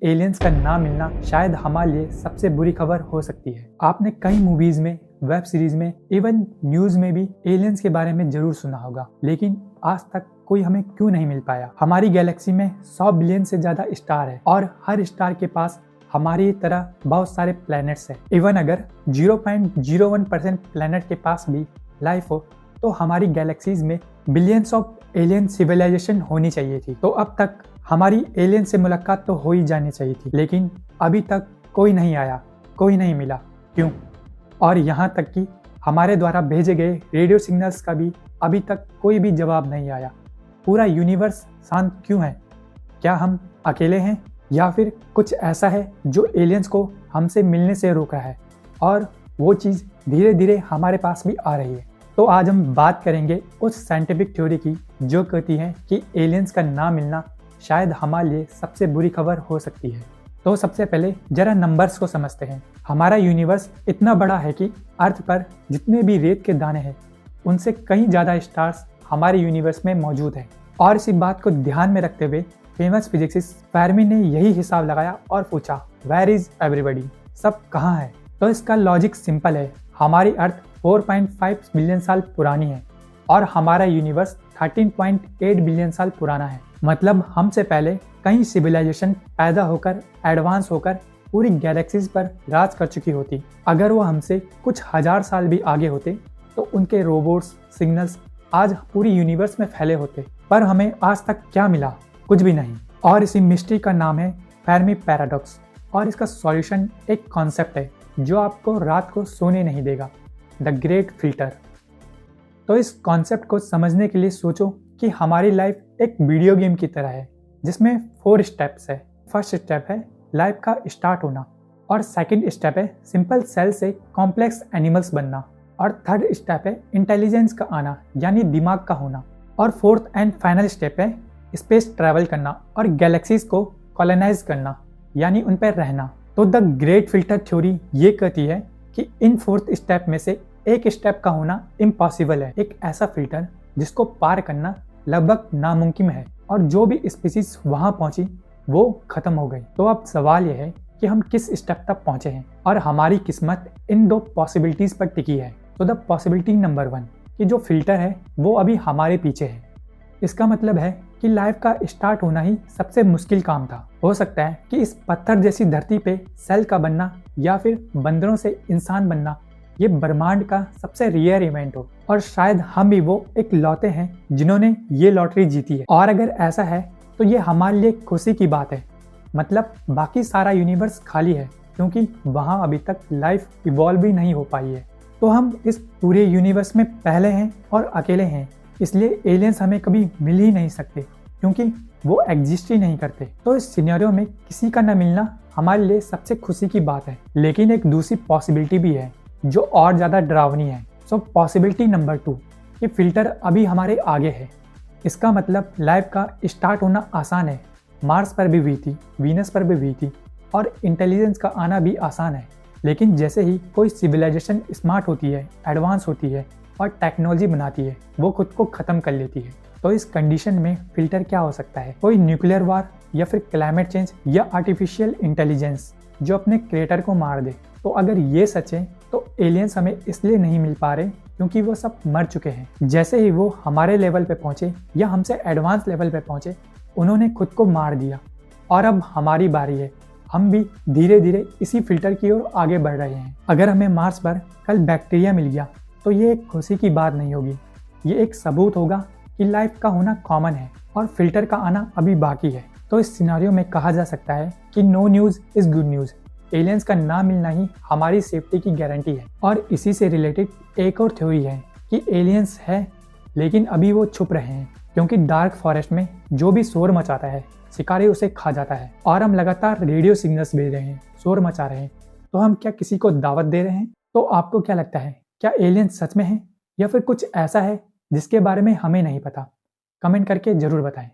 Aliens का ना मिलना शायद हमारे लिए सबसे बुरी खबर हो सकती है। आपने कई मूवीज में, वेब सीरीज में, इवन न्यूज में भी एलियंस के बारे में जरूर सुना होगा, लेकिन आज तक कोई हमें क्यों नहीं मिल पाया। हमारी गैलेक्सी में 100 बिलियन से ज्यादा स्टार है और हर स्टार के पास हमारी तरह बहुत सारे प्लैनेट्स हैं। इवन अगर 0.01% प्लैनेट के पास भी लाइफ हो तो हमारी गैलेक्सीज में बिलियंस ऑफ एलियन सिविलाइजेशन होनी चाहिए थी। तो अब तक हमारी एलियन से मुलाकात तो हो ही जानी चाहिए थी, लेकिन अभी तक कोई नहीं आया, कोई नहीं मिला। क्यों? और यहाँ तक कि हमारे द्वारा भेजे गए रेडियो सिग्नल्स का भी अभी तक कोई भी जवाब नहीं आया। पूरा यूनिवर्स शांत क्यों है? क्या हम अकेले हैं या फिर कुछ ऐसा है जो एलियंस को हमसे मिलने से रोक रहा है और वो चीज़ धीरे धीरे हमारे पास भी आ रही है। तो आज हम बात करेंगे उस साइंटिफिक थ्योरी की जो कहती है कि एलियंस का ना मिलना शायद हमारे लिए सबसे बुरी खबर हो सकती है। तो सबसे पहले जरा नंबर्स को समझते हैं। हमारा यूनिवर्स इतना बड़ा है कि अर्थ पर जितने भी रेत के दाने हैं उनसे कहीं ज़्यादा स्टार्स हमारे यूनिवर्स में मौजूद हैं। और इसी बात को ध्यान में रखते हुए फेमस फिजिसिस्ट फेर्मी ने यही हिसाब लगाया और पूछा, वेयर इज एवरीबडी? सब कहाँ है? तो इसका लॉजिक सिंपल है। हमारी अर्थ 4.5 बिलियन साल पुरानी है और हमारा यूनिवर्स 13.8 बिलियन साल पुराना है। मतलब हमसे पहले कई सिविलाइजेशन पैदा होकर एडवांस होकर पूरी गैलेक्सीज पर राज कर चुकी होती। अगर वो हमसे कुछ हजार साल भी आगे होते तो उनके रोबोट्स, सिग्नल्स आज पूरी यूनिवर्स में फैले होते। पर हमें आज तक क्या मिला? कुछ भी नहीं। और इसी मिस्ट्री का नाम है फेर्मी पैराडॉक्स और इसका सॉल्यूशन एक कॉन्सेप्ट है जो आपको रात को सोने नहीं देगा, द ग्रेट फिल्टर। तो इस कॉन्सेप्ट को समझने के लिए सोचो कि हमारी लाइफ एक वीडियो गेम की तरह है जिसमें 4 स्टेप्स है। फर्स्ट स्टेप है लाइफ का स्टार्ट होना और सेकंड स्टेप है सिंपल सेल से कॉम्प्लेक्स एनिमल्स बनना और थर्ड स्टेप है इंटेलिजेंस का आना यानी दिमाग का होना और फोर्थ एंड फाइनल स्टेप है स्पेस ट्रैवल करना और गैलेक्सीज को कॉलोनाइज करना यानी उन पर रहना। तो द ग्रेट फिल्टर थ्योरी ये कहती है कि इन 4th स्टेप में से एक स्टेप का होना इम्पॉसिबल है। एक ऐसा फिल्टर जिसको पार करना लगभग नामुमकिन है और जो भी स्पीसीज वहां पहुंची वो खत्म हो गई। तो अब सवाल यह है कि हम किस स्टेप तक पहुंचे हैं और हमारी किस्मत इन 2 पॉसिबिलिटीज पर टिकी है। तो द पॉसिबिलिटी नंबर 1 कि जो फिल्टर है वो अभी हमारे पीछे है। इसका मतलब है कि लाइफ का स्टार्ट होना ही सबसे मुश्किल काम था। हो सकता है कि इस पत्थर जैसी धरती पे सेल का बनना या फिर बंदरों से इंसान बनना ये ब्रह्मांड का सबसे रेयर इवेंट हो और शायद हम भी वो एक लौते हैं जिन्होंने ये लॉटरी जीती है। और अगर ऐसा है तो ये हमारे लिए खुशी की बात है। मतलब बाकी सारा यूनिवर्स खाली है क्योंकि वहाँ अभी तक लाइफ इवॉल्व भी नहीं हो पाई है। तो हम इस पूरे यूनिवर्स में पहले हैं और अकेले हैं, इसलिए एलियंस हमें कभी मिल ही नहीं सकते क्योंकि वो एग्जिस्ट ही नहीं करते। तो इस सिनेरियो में किसी का न मिलना हमारे लिए सबसे खुशी की बात है। लेकिन एक दूसरी पॉसिबिलिटी भी है जो और ज़्यादा डरावनी है। सो पॉसिबिलिटी नंबर 2 कि फिल्टर अभी हमारे आगे है। इसका मतलब लाइफ का स्टार्ट होना आसान है। मार्स पर भी हुई थी, वीनस पर भी हुई थी और इंटेलिजेंस का आना भी आसान है। लेकिन जैसे ही कोई सिविलाइजेशन स्मार्ट होती है, एडवांस होती है और टेक्नोलॉजी बनाती है, वो खुद को ख़त्म कर लेती है। तो इस कंडीशन में फिल्टर क्या हो सकता है? कोई न्यूक्लियर वार या फिर क्लाइमेट चेंज या आर्टिफिशियल इंटेलिजेंस जो अपने क्रिएटर को मार दे। तो अगर ये सच है तो एलियंस हमें इसलिए नहीं मिल पा रहे क्योंकि वो सब मर चुके हैं। जैसे ही वो हमारे लेवल पे पहुंचे या हमसे एडवांस लेवल पे पहुंचे उन्होंने खुद को मार दिया और अब हमारी बारी है। हम भी धीरे धीरे इसी फिल्टर की ओर आगे बढ़ रहे हैं। अगर हमें मार्स पर कल बैक्टीरिया मिल गया तो ये एक खुशी की बात नहीं होगी, ये एक सबूत होगा कि लाइफ का होना कॉमन है और फिल्टर का आना अभी बाकी है। तो इस सिनेरियो में कहा जा सकता है कि no news is good news. Aliens का ना मिलना ही हमारी सेफ्टी की गारंटी है। और इसी से रिलेटेड एक और थ्योरी है कि एलियंस है लेकिन अभी वो छुप रहे हैं क्योंकि डार्क फॉरेस्ट में जो भी शोर मचाता है शिकारी उसे खा जाता है और हम लगातार रेडियो सिग्नल्स भेज रहे हैं, शोर मचा रहे हैं। तो हम क्या किसी को दावत दे रहे हैं? तो आपको क्या लगता है, क्या एलियंस सच में है या फिर कुछ ऐसा है जिसके बारे में हमें नहीं पता? कमेंट करके ज़रूर बताएं।